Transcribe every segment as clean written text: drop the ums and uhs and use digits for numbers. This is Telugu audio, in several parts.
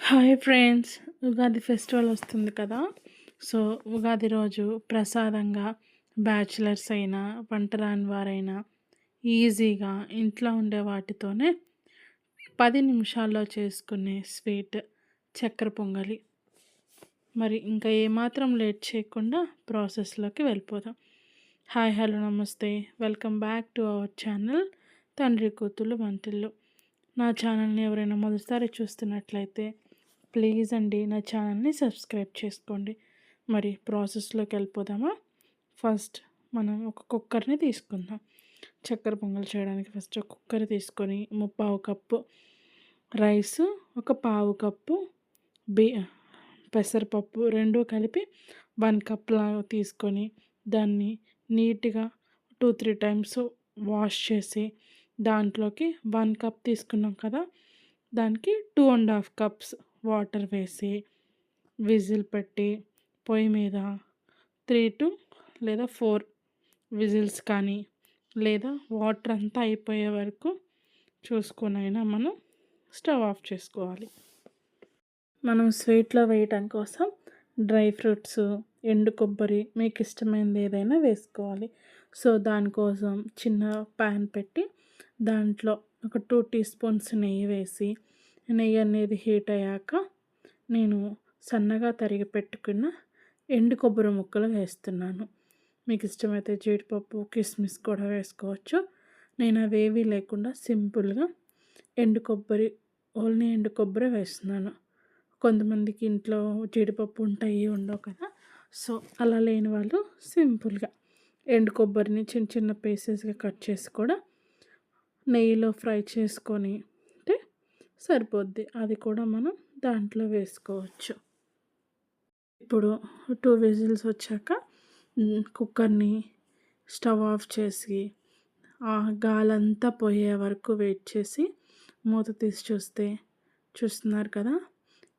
హాయ్ ఫ్రెండ్స్, ఉగాది ఫెస్టివల్ వస్తుంది కదా. సో ఉగాది రోజు ప్రసాదంగా బ్యాచిలర్స్ అయినా వంట రాని వారైనా ఈజీగా ఇంట్లో ఉండే వాటితోనే 10 నిమిషాల్లో చేసుకునే స్వీట్ చక్కెర పొంగలి. మరి ఇంకా ఏమాత్రం లేట్ చేయకుండా ప్రాసెస్లోకి వెళ్ళిపోదాం. హాయ్, హలో, నమస్తే, welcome back to our channel తండ్రి కూతుళ్ళు వంటిల్లు. నా ఛానల్ని ఎవరైనా మొదటిసారి చూస్తున్నట్లయితే ప్లీజ్ అండి నా ఛానల్ని సబ్స్క్రైబ్ చేసుకోండి. మరి ప్రాసెస్లోకి వెళ్ళిపోదామా. ఫస్ట్ మనం ఒక కుక్కర్ని తీసుకుందాం. చక్కెర పొంగల్ చేయడానికి ఫస్ట్ ఒక కుక్కర్ తీసుకొని 3/4 కప్పు రైస్, ఒక 1/2 కప్పు పెసరపప్పు రెండు కలిపి 1 కప్ లాగా తీసుకొని దాన్ని నీట్గా 2-3 టైమ్స్ వాష్ చేసి దాంట్లోకి 1 కప్ తీసుకున్నాం కదా, దానికి 2.5 కప్స్ వాటర్ వేసి విజిల్ పెట్టి పొయ్యి మీద 3 లేదా 4 విజిల్స్ కానీ లేదా వాటర్ అంతా అయిపోయే వరకు చూసుకొనైనా మనం స్టవ్ ఆఫ్ చేసుకోవాలి. మనం స్వీట్లో వేయటం కోసం డ్రై ఫ్రూట్స్, ఎండు కొబ్బరి మీకు ఇష్టమైనది ఏదైనా వేసుకోవాలి. సో దానికోసం చిన్న ప్యాన్ పెట్టి దాంట్లో ఒక 2 టీ స్పూన్స్ నెయ్యి వేసి, నెయ్యి అనేది హీట్ అయ్యాక నేను సన్నగా తరిగి పెట్టుకున్న ఎండు కొబ్బరి ముక్కలు వేస్తున్నాను. మీకు ఇష్టమైతే జీడిపప్పు, కిస్మిస్ కూడా వేసుకోవచ్చు. నేను అవేవి లేకుండా సింపుల్గా ఓన్లీ ఎండు కొబ్బరి వేస్తున్నాను. కొంతమందికి ఇంట్లో జీడిపప్పు ఉంటాయి, ఉండవు కదా. సో అలా లేని వాళ్ళు సింపుల్గా ఎండు కొబ్బరిని చిన్న చిన్న పీసెస్గా కట్ చేసి కూడా నెయ్యిలో ఫ్రై చేసుకొని అంటే సరిపోద్ది. అది కూడా మనం దాంట్లో వేసుకోవచ్చు. ఇప్పుడు 2 విజిల్స్ వచ్చాక కుక్కర్ని స్టవ్ ఆఫ్ చేసి ఆ గాలంతా పోయే వరకు వెయిట్ చేసి మూత తీసి చూస్తున్నారు కదా,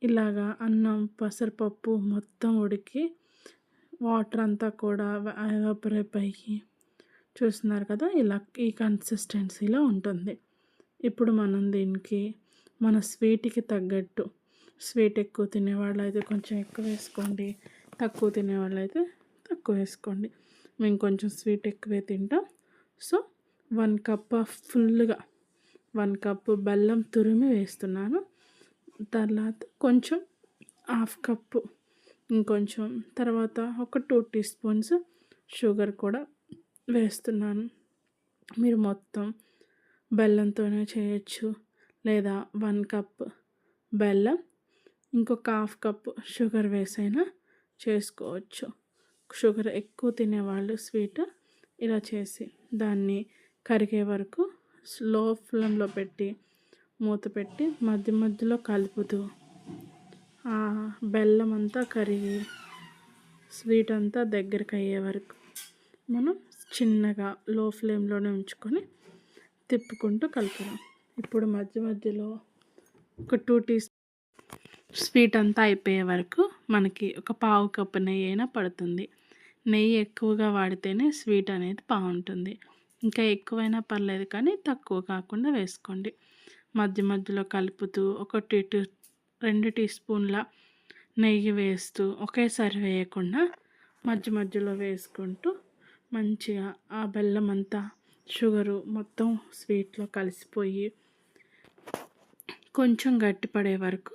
ఇలాగా అన్నం పెసరపప్పు మొత్తం ఉడికి వాటర్ అంతా కూడా ఎవాపరేట్ అయ్యి చూస్తున్నారు కదా, ఇలా ఈ కన్సిస్టెన్సీలో ఉంటుంది. ఇప్పుడు మనం దీనికి మన స్వీట్కి తగ్గట్టు, స్వీట్ ఎక్కువ తినేవాళ్ళు అయితే కొంచెం ఎక్కువ వేసుకోండి, తక్కువ తినేవాళ్ళు అయితే తక్కువ వేసుకోండి. మేము కొంచెం స్వీట్ ఎక్కువే తింటాం. సో 1 కప్ ఫుల్గా 1 కప్పు బెల్లం తురిమి వేస్తున్నాను. తర్వాత కొంచెం 1/2 కప్పు ఇంకొంచెం, తర్వాత ఒక 2 టీ స్పూన్స్ షుగర్ కూడా వేస్తున్నాను. మీరు మొత్తం బెల్లంతోనే చేయొచ్చు, లేదా 1 కప్ బెల్లం ఇంకొక 1/2 కప్ షుగర్ వేసైనా చేసుకోవచ్చు. షుగర్ ఎక్కువ తినేవాళ్ళు స్వీట్ ఇలా చేసి దాన్ని కరిగే వరకు స్లో ఫ్లేమ్లో పెట్టి మూత పెట్టి మధ్య మధ్యలో కలుపుతూ ఆ బెల్లం అంతా కరిగి స్వీట్ అంతా దగ్గరికి అయ్యే వరకు మనం చిన్నగా లో ఫ్లేమ్లోనే ఉంచుకొని తిప్పుకుంటూ కలుపుదాం. ఇప్పుడు మధ్య మధ్యలో ఒక 2 టీ స్వీట్ అంతా అయిపోయే వరకు మనకి ఒక 1/2 కప్పు నెయ్యి అయినా పడుతుంది. నెయ్యి ఎక్కువగా వాడితేనే స్వీట్ అనేది బాగుంటుంది. ఇంకా ఎక్కువైనా పర్లేదు కానీ తక్కువ కాకుండా వేసుకోండి. మధ్య మధ్యలో కలుపుతూ ఒక 2 టీ స్పూన్ల నెయ్యి వేస్తూ ఒకేసారి వేయకుండా మధ్య మధ్యలో వేసుకుంటూ మంచిగా ఆ బెల్లం అంతా షుగరు మొత్తం స్వీట్లో కలిసిపోయి కొంచెం గట్టిపడే వరకు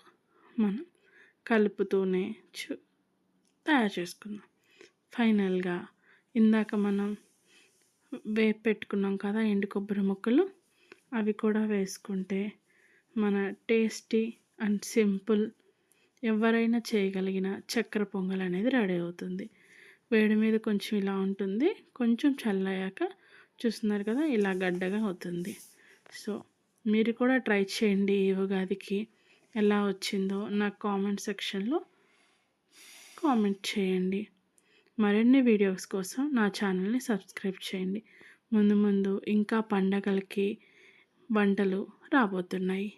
మనం కలుపుతూనే తయారు చేసుకుందాం. ఫైనల్గా ఇందాక మనం పెట్టుకున్నాం కదా ఎండు కొబ్బరి ముక్కలు, అవి కూడా వేసుకుంటే మన టేస్టీ అండ్ సింపుల్ ఎవరైనా చేయగలిగిన చక్కెర పొంగల్ అనేది రెడీ అవుతుంది. వేడి మీద కొంచెం ఇలా ఉంటుంది, కొంచెం చల్లయాక చూస్తున్నారు కదా ఇలా గడ్డగా అవుతుంది. సో మీరు కూడా ట్రై చేయండి. ఈ ఉగాదికి ఎలా వచ్చిందో నాకు కామెంట్ సెక్షన్లో కామెంట్ చేయండి. మరిన్ని వీడియోస్ కోసం నా ఛానల్ని సబ్స్క్రైబ్ చేయండి. ముందు ముందు ఇంకా పండగలకి వంటలు రాబోతున్నాయి.